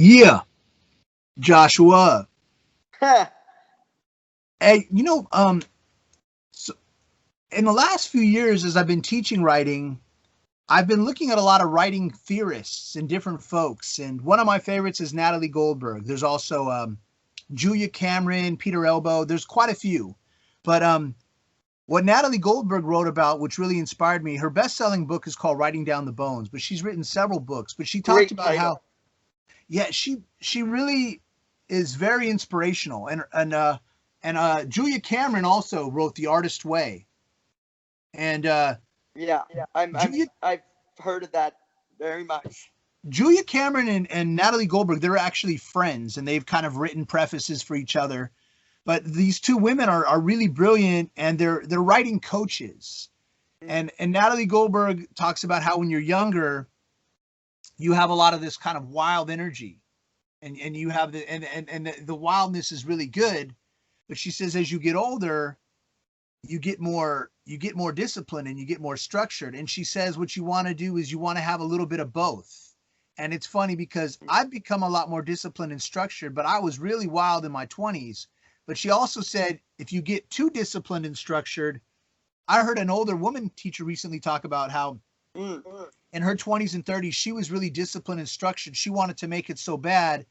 Yeah, Joshua. Huh. Hey, so in the last few years, as I've been teaching writing, I've been looking at a lot of writing theorists and different folks. And one of my favorites is Natalie Goldberg. There's also Julia Cameron, Peter Elbow. There's quite a few. But what Natalie Goldberg wrote about, which really inspired me, her best-selling book is called Writing Down the Bones, but she's written several books. But she talked Great about title. how, yeah, she really is very inspirational. And Julia Cameron also wrote The Artist Way. And Yeah, Julia I've heard of that very much. Julia Cameron and Natalie Goldberg, they're actually friends, and they've kind of written prefaces for each other. But these two women are really brilliant, and they're writing coaches. And Natalie Goldberg talks about how when you're younger, you have a lot of this kind of wild energy, and you have the wildness is really good. But she says as you get older, you get more disciplined and you get more structured. And she says what you want to do is you want to have a little bit of both. And it's funny because I've become a lot more disciplined and structured, but I was really wild in my 20s. But she also said if you get too disciplined and structured, I heard an older woman teacher recently talk about how in her 20s and 30s she was really disciplined and structured. She wanted to make it so bad,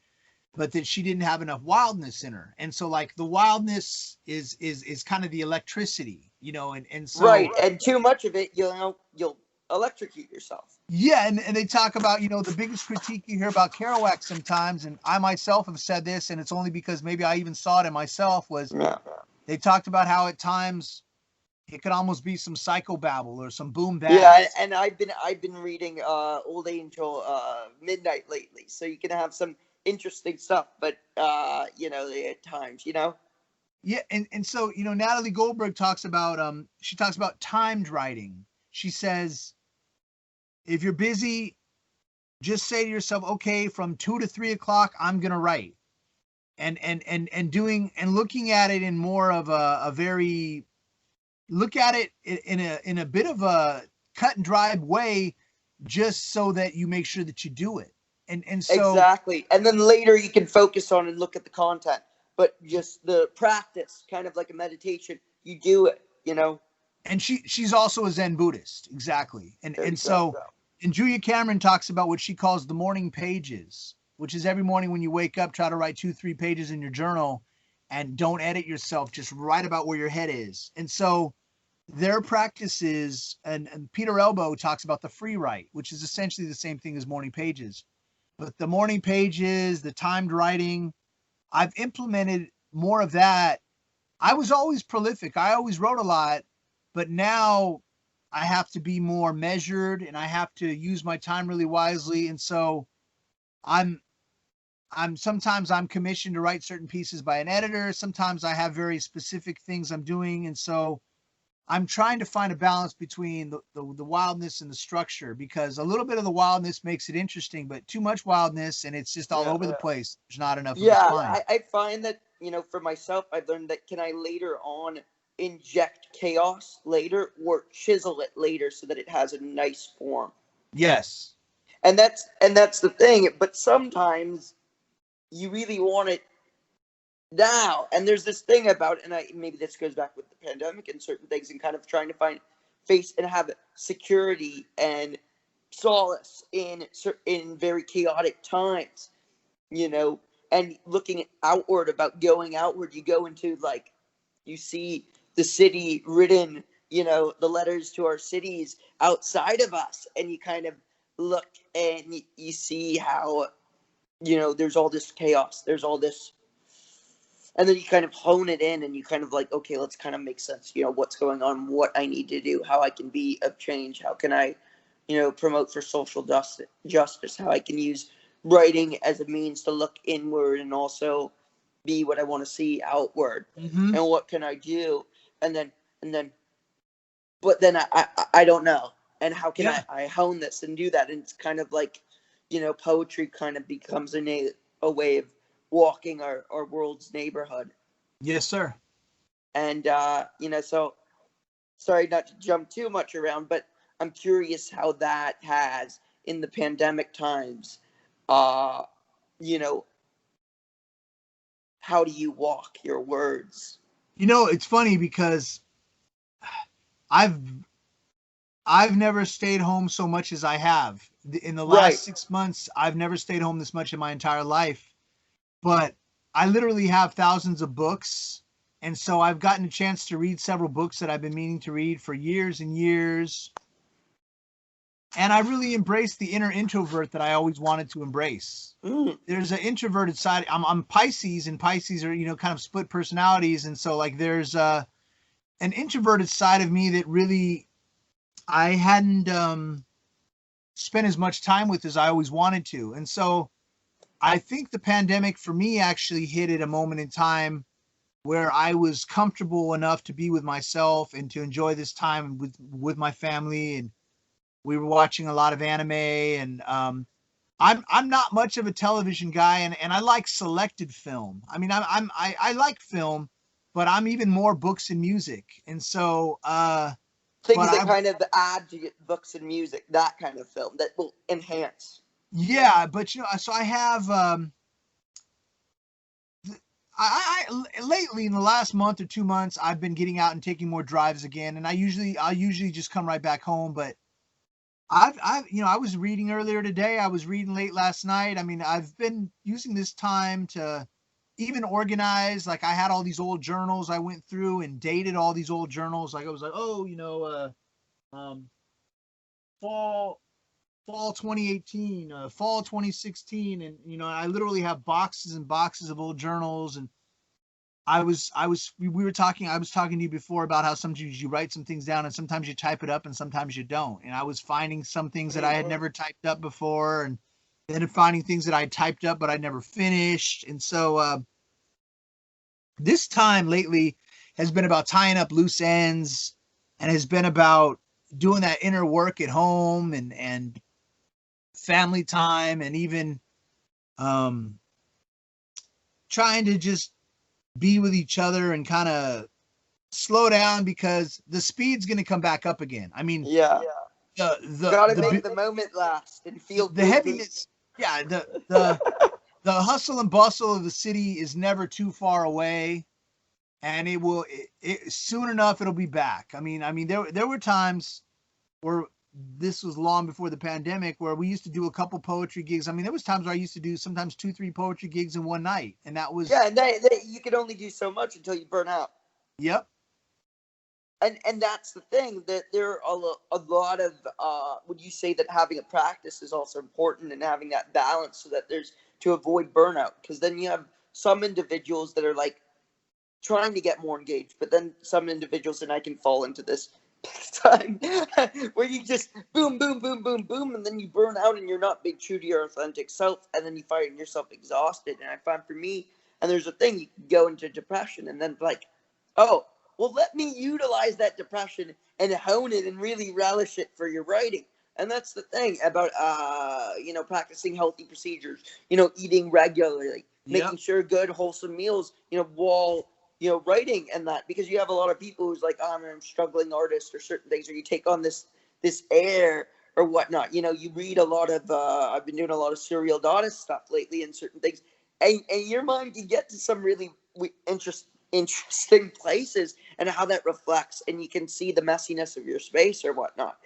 but that she didn't have enough wildness in her. And so like the wildness is kind of the electricity, and so Right, and too much of it, you'll electrocute yourself. yeah, and they talk about, the biggest critique you hear about Kerouac sometimes, and I myself have said this, and it's only because maybe I even saw it in myself, was Yeah. they talked about how at times it could almost be some psychobabble or some boom Yeah, bap. and I've been reading Old Angel Midnight lately, so you can have some interesting stuff, but at times. Yeah, and so Natalie Goldberg talks about she talks about timed writing. She says if you're busy, just say to yourself, okay, from 2 to 3 o'clock, I'm gonna write, and doing and looking at it in more of a very look at it in a bit of a cut and dried way, just so that you make sure that you do it. And so Exactly. And then later you can focus on and look at the content. But just the practice, kind of like a meditation, you do it. and she's also a Zen Buddhist, exactly. And There you and go. so and Julia Cameron talks about what she calls the morning pages, which is every morning when you wake up, try to write 2-3 pages in your journal, and don't edit yourself, just write about where your head is. And so their practices, and Peter Elbow talks about the free write, which is essentially the same thing as morning pages. But the morning pages, the timed writing, I've implemented more of that. I was always prolific. I always wrote a lot, but now I have to be more measured and I have to use my time really wisely. And so I'm I'm sometimes I'm commissioned to write certain pieces by an editor. Sometimes I have very specific things I'm doing, and so I'm trying to find a balance between the wildness and the structure, because a little bit of the wildness makes it interesting, but too much wildness and it's just all Yeah. over the place. There's not enough of a Yeah, spine. I find that, for myself, I've learned that can I later on inject chaos later or chisel it later so that it has a nice form. Yes. And that's the thing. But sometimes you really want it now. And there's this thing about, and maybe this goes back with the pandemic and certain things, and kind of trying to find face and have security and solace in very chaotic times, and looking outward, about going outward. You go into, like, you see the city written, the letters to our cities outside of us, and you kind of look and you see how, there's all this chaos, there's all this, and then you kind of hone it in, and you kind of like, okay, let's kind of make sense, what's going on, what I need to do, how I can be of change, how can I, promote for social justice, how I can use writing as a means to look inward and also be what I want to see outward, Mm-hmm. and what can I do, and then, but then I don't know, and how can Yeah. I hone this and do that, and it's kind of like, poetry kind of becomes a way of walking our world's neighborhood, Yes, sir. and so sorry not to jump too much around, but I'm curious how that has, in the pandemic times, uh you know, how do you walk your words? You know, it's funny because I've never stayed home so much as I have. In the Right. last 6 months, I've never stayed home this much in my entire life. But I literally have thousands of books. And so I've gotten a chance to read several books that I've been meaning to read for years and years. And I really embraced the inner introvert that I always wanted to embrace. There's an introverted side. I'm Pisces, and Pisces are, you know, kind of split personalities. And so like there's an introverted side of me that really I hadn't spent as much time with as I always wanted to. And so I think the pandemic for me actually hit at a moment in time where I was comfortable enough to be with myself and to enjoy this time with my family. And we were watching a lot of anime, and I'm not much of a television guy, and I like selected film. I mean, I like film, but I'm even more books and music. And so things that kind of add to your books and music, that kind of film that will enhance. Yeah, but you know, so I have I lately in the last month or 2 months I've been getting out and taking more drives again, and I'll usually just come right back home. But I've you know, I was reading earlier today, I was reading late last night. I mean, I've been using this time to even organize. Like I had all these old journals I went through and dated all these old journals. Like I was like, oh, you know, fall 2018, fall 2016, and you know, I literally have boxes and boxes of old journals. And we were talking, I was talking to you before about how sometimes you write some things down and sometimes you type it up and sometimes you don't. And I was finding some things that I had never typed up before, and then finding things that I typed up but I never finished. And so this time lately has been about tying up loose ends, and has been about doing that inner work at home, and family time, and even trying to just be with each other and kind of slow down, because the speed's going to come back up again. I mean, yeah, gotta make the moment last and feel the heaviness. Yeah, the hustle and bustle of the city is never too far away, and it will soon enough it'll be back. I mean there were times where, this was long before the pandemic, where we used to do a couple poetry gigs. I mean, there was times where I used to do sometimes 2-3 poetry gigs in one night, and that was and you could only do so much until you burn out. Yep. And that's the thing, that there are a lot of would you say that having a practice is also important, and having that balance so that there's to avoid burnout? Because then you have some individuals that are like trying to get more engaged, but then some individuals, and I can fall into this time, where you just boom, boom, boom, boom, boom, and then you burn out and you're not being true to your authentic self, and then you find yourself exhausted. And I find for me, and there's a thing, you can go into depression, and then like, oh, well, let me utilize that depression and hone it and really relish it for your writing. And that's the thing about you know, practicing healthy procedures, you know, eating regularly, making sure good wholesome meals, you know, while you know, writing and that, because you have a lot of people who's like, oh, I'm a struggling artist or certain things, or you take on this air or whatnot. You know, you read a lot of, I've been doing a lot of serial daughter stuff lately and certain things, and your mind can get to some really interesting places, and how that reflects, and you can see the messiness of your space or whatnot.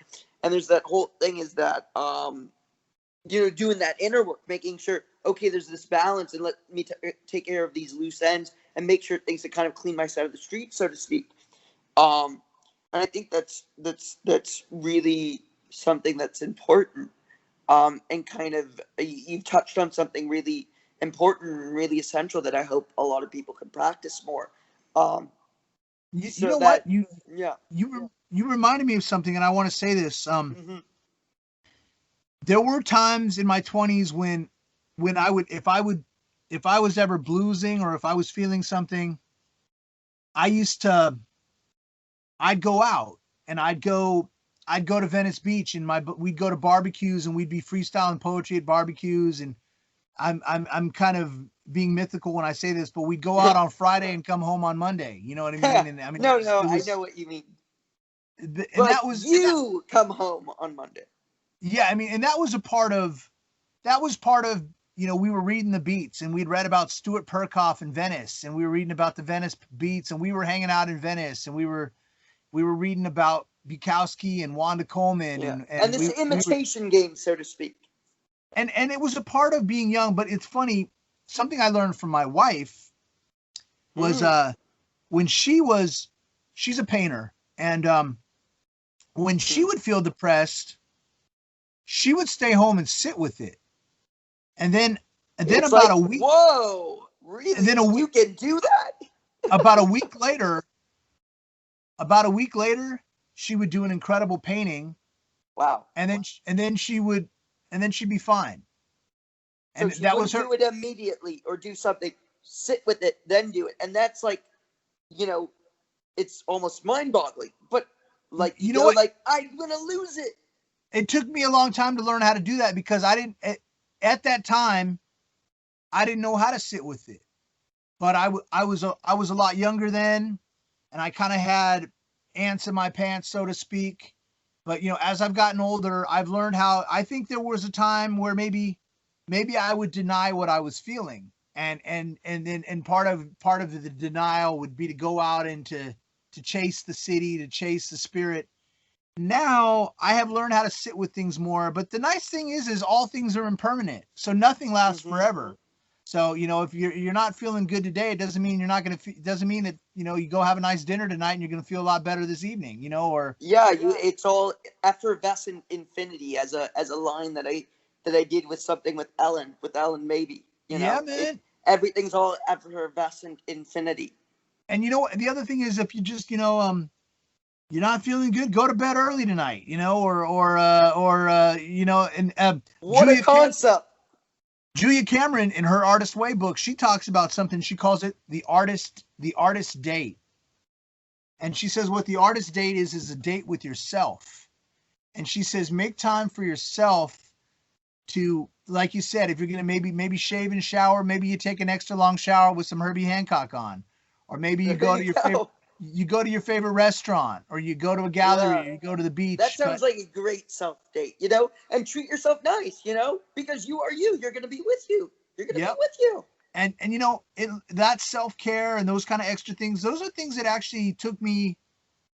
And there's that whole thing is that, you know, doing that inner work, making sure, okay, there's this balance, and let me take care of these loose ends and make sure things that kind of clean my side of the street, so to speak. And I think that's really something that's important. And kind of, you've touched on something really important and really essential that I hope a lot of people can practice more. You know what? You reminded me of something, and I want to say this. There were times in my 20s when I would, if I was ever bluesing, or if I was feeling something, I'd go out, and I'd go to Venice Beach, and we'd go to barbecues, and we'd be freestyling poetry at barbecues. And I'm kind of being mythical when I say this, but we'd go out on Friday and come home on Monday. You know what I mean? And I mean, no, I know what you mean. And that was come home on Monday. Yeah, I mean, and that was part of you know, we were reading the beats, and we'd read about Stuart Perkoff in Venice, and we were reading about the Venice beats, and we were hanging out in Venice, and we were reading about Bukowski and Wanda Coleman, Yeah. and this imitation game, so to speak. And it was a part of being young. But it's funny, something I learned from my wife was when she's a painter, and when she would feel depressed, she would stay home and sit with it. And then It's about like, a week. Whoa, really? And then you can do that? about a week later, she would do an incredible painting. Wow. And then she'd be fine. So And she that would was her. do it immediately or do something, sit with it, then do it. And that's like, you know, it's almost mind-boggling. But like, you know, like, I'm gonna lose it. It took me a long time to learn how to do that, because I didn't at that time. I didn't know how to sit with it, but I was a lot younger then, and I kind of had ants in my pants, so to speak. But you know, as I've gotten older, I've learned how. I think there was a time where maybe I would deny what I was feeling, and part of the denial would be to go out and to chase the city, to chase the spirit. Now I have learned how to sit with things more. But the nice thing is all things are impermanent, so nothing lasts forever. So, you know, if you're not feeling good today, it doesn't mean you're not going to. It doesn't mean that, you know, you go have a nice dinner tonight and you're going to feel a lot better this evening. You know, or it's all effervescent infinity, as a line that I did with something with Ellen maybe. You know, man. Everything's all effervescent infinity. And you know, the other thing is, if you just, you know, you're not feeling good, go to bed early tonight. You know, or you know, and what a concept. Julia Cameron, in her Artist Way book, she talks about something. She calls it the artist date. And she says what the artist date is a date with yourself. And she says, make time for yourself to, like you said, if you're going to maybe shave and shower, maybe you take an extra long shower with some Herbie Hancock on, or maybe you go to your favorite restaurant, or you go to a gallery, or you go to the beach. That sounds like a great self-date, you know, and treat yourself nice, you know, because you are you. You're going to be with you. You're going to be with you. And you know, that self-care and those kind of extra things, those are things that actually took me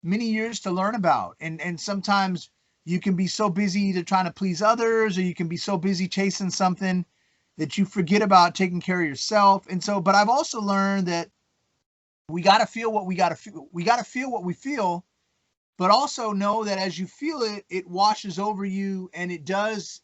many years to learn about. And sometimes you can be so busy to trying to please others, or you can be so busy chasing something that you forget about taking care of yourself. And so, but I've also learned that we got to feel what we got to feel. We got to feel what we feel, but also know that as you feel it, it washes over you, and it does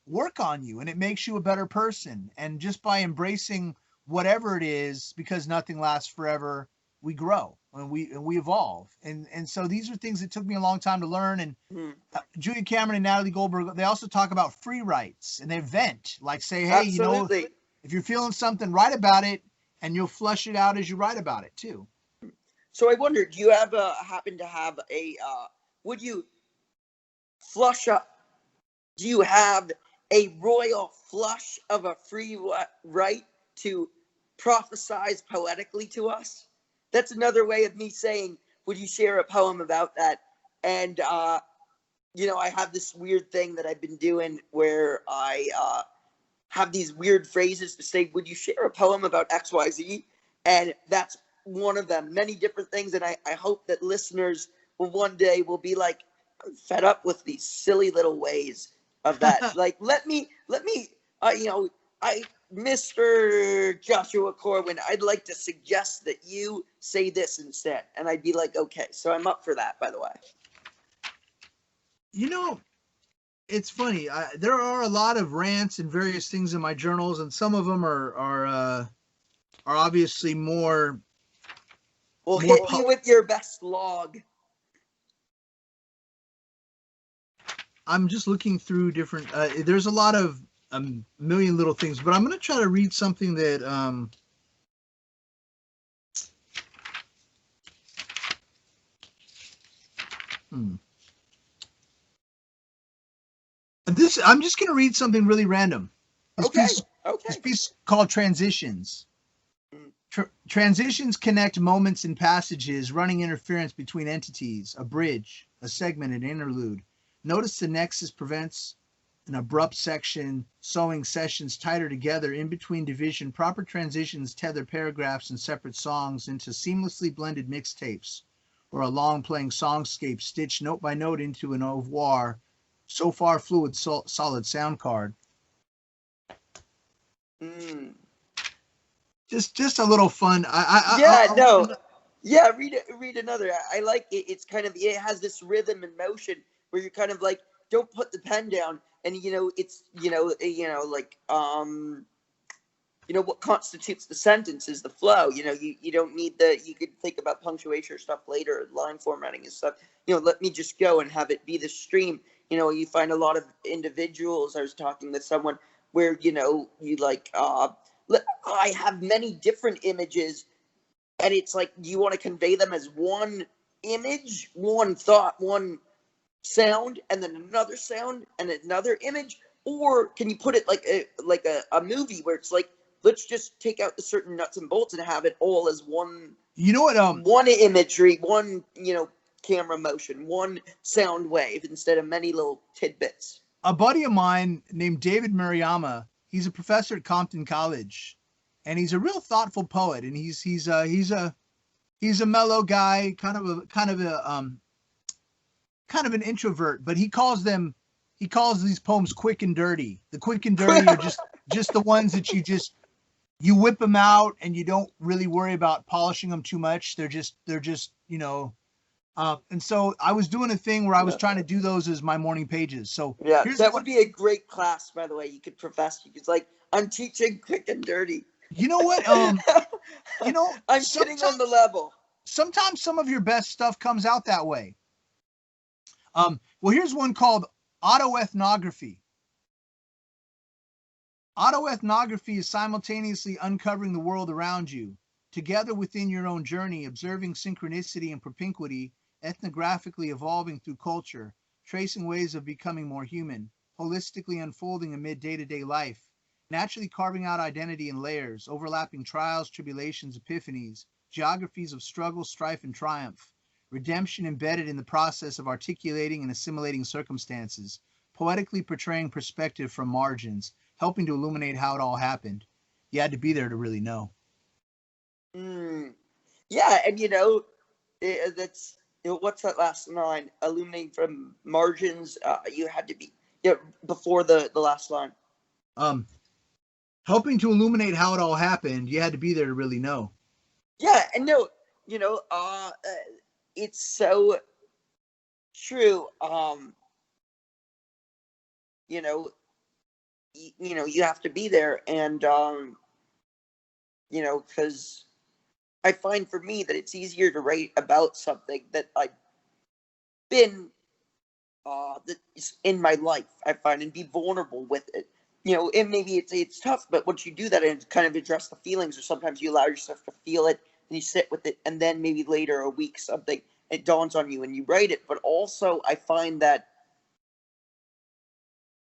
work on you, and it makes you a better person. And just by embracing whatever it is, because nothing lasts forever, we grow and we evolve. And so these are things that took me a long time to learn. And Julia Cameron and Natalie Goldberg, they also talk about free writes, and they vent, like say, hey, Absolutely. you know, if you're feeling something, write about it. And you'll flush it out as you write about it too. So I wonder, do you happen to have would you flush up? Do you have a royal flush of a free write to prophesize poetically to us? That's another way of me saying, would you share a poem about that? And, you know, I have this weird thing that I've been doing where I have these weird phrases to say, would you share a poem about XYZ? And that's one of them, many different things. And I hope that listeners will one day will be like, I'm fed up with these silly little ways of that. Like, let me, you know, Mr. Joshua Corwin, I'd like to suggest that you say this instead. And I'd be like, okay, so I'm up for that, by the way. You know, it's funny. There are a lot of rants and various things in my journals, and some of them are obviously more. Well, hit me with your best log. I'm just looking through different. There's a lot of a million little things, but I'm going to try to read something that. I'm just going to read something really random. This piece called Transitions. Transitions connect moments and passages, running interference between entities, a bridge, a segment, an interlude. Notice the nexus prevents an abrupt section, sewing sessions tighter together in between division, proper transitions tether paragraphs and separate songs into seamlessly blended mixtapes, or a long playing songscape stitched note by note into an au revoir, so far fluid solid sound card. Just a little fun. Read another. I like it. It's kind of, it has this rhythm and motion where you're kind of like, don't put the pen down, and it's like what constitutes the sentence is the flow. You don't need you could think about punctuation or stuff later, line formatting and stuff. Let me just go and have it be the stream. You find a lot of individuals. I was talking with someone where you like I have many different images, and it's like, do you want to convey them as one image, one thought, one sound, and then another sound and another image? Or can you put it like a movie where it's like, let's just take out the certain nuts and bolts and have it all as one, one imagery, one, camera motion, one sound wave instead of many little tidbits. A buddy of mine named David Murayama, he's a professor at Compton College, and he's a real thoughtful poet, and he's a mellow guy, kind of an introvert, but he calls these poems quick and dirty. The quick and dirty are just the ones that you whip them out and you don't really worry about polishing them too much. They're just and so I was doing a thing where I was trying to do those as my morning pages. So that would be a great class, by the way. You could profess. It's like, I'm teaching quick and dirty. You know what? I'm sitting on the level. Sometimes some of your best stuff comes out that way. Well, here's one called autoethnography. Autoethnography is simultaneously uncovering the world around you, together within your own journey, observing synchronicity and propinquity, ethnographically evolving through culture, tracing ways of becoming more human, holistically unfolding amid day-to-day life, naturally carving out identity in layers, overlapping trials, tribulations, epiphanies, geographies of struggle, strife, and triumph, redemption embedded in the process of articulating and assimilating circumstances, poetically portraying perspective from margins, helping to illuminate how it all happened. You had to be there to really know. Yeah, and that's what's that last line? Illuminating from margins. You had to be before the last line. Helping to illuminate how it all happened. You had to be there to really know. Yeah, and it's so true. You have to be there, and because I find for me that it's easier to write about something that I've been that is in my life, I find, and be vulnerable with it. And maybe it's tough, but once you do that and kind of address the feelings, or sometimes you allow yourself to feel it and you sit with it, and then maybe later, a week, something, it dawns on you and you write it. But also I find that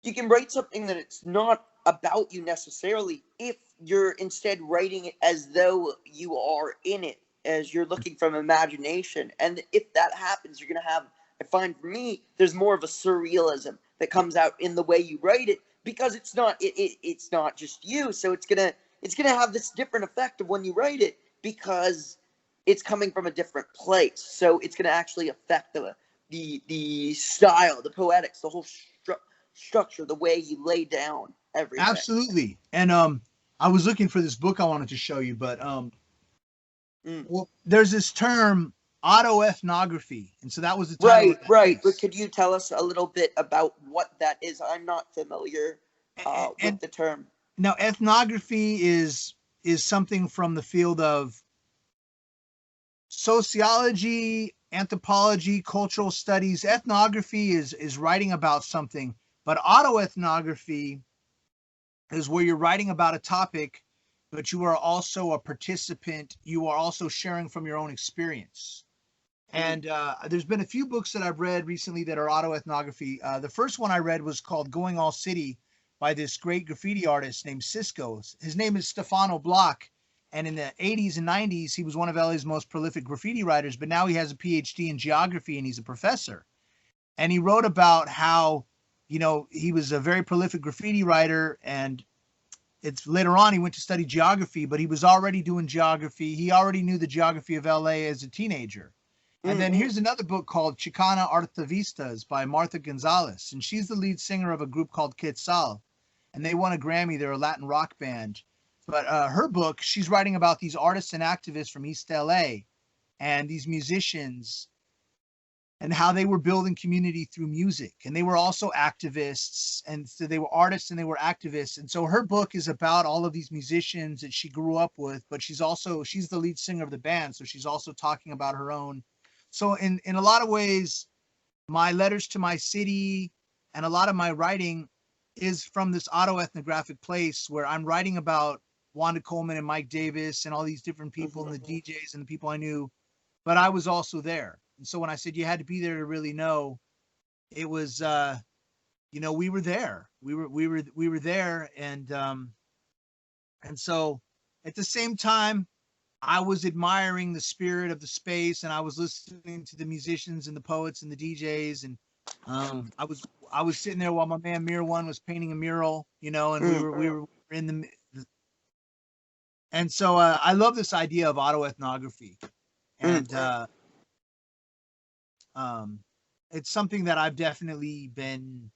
you can write something that it's not about you necessarily if you're instead writing it as though you are in it, as you're looking from imagination. And if that happens, you're going to have, I find for me, there's more of a surrealism that comes out in the way you write it, because it's not just you. So it's gonna have this different effect of when you write it, because it's coming from a different place. So it's gonna actually affect the style, the poetics, the whole structure, the way you lay down everything. Absolutely. And I was looking for this book I wanted to show you, but well, there's this term, autoethnography, and so that was the title. Right. But could you tell us a little bit about what that is? I'm not familiar with the term. Now, ethnography is something from the field of sociology, anthropology, cultural studies. Ethnography is writing about something, but autoethnography is where you're writing about a topic, but you are also a participant. You are also sharing from your own experience. And there's been a few books that I've read recently that are autoethnography. The first one I read was called Going All City by this great graffiti artist named Cisco. His name is Stefano Bloch. And in the 80s and 90s, he was one of LA's most prolific graffiti writers, but now he has a PhD in geography and he's a professor. And he wrote about how you know, he was a very prolific graffiti writer, and it's later on he went to study geography, but he was already doing geography. He already knew the geography of LA as a teenager. And then here's another book called Chicana Artivistas by Martha Gonzalez, and she's the lead singer of a group called Quetzal, and they won a Grammy. They're a Latin rock band. But her book, she's writing about these artists and activists from East LA and these musicians and how they were building community through music. And they were also activists, and so they were artists and they were activists. And so her book is about all of these musicians that she grew up with, but she's the lead singer of the band, so she's also talking about her own. So in a lot of ways, my letters to my city and a lot of my writing is from this autoethnographic place where I'm writing about Wanda Coleman and Mike Davis and all these different people and the DJs and the people I knew, but I was also there. And so when I said you had to be there to really know, it was, you know, we were there. We were there, and so at the same time, I was admiring the spirit of the space, and I was listening to the musicians and the poets and the DJs, and I was sitting there while my man Mir One was painting a mural, you know, and we were in the and so I love this idea of autoethnography, and it's something that I've definitely been.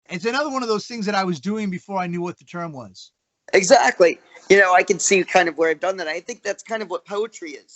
It's another one of those things that I was doing before I knew what the term was. Exactly. You know, I can see kind of where I've done that. I think that's kind of what poetry is.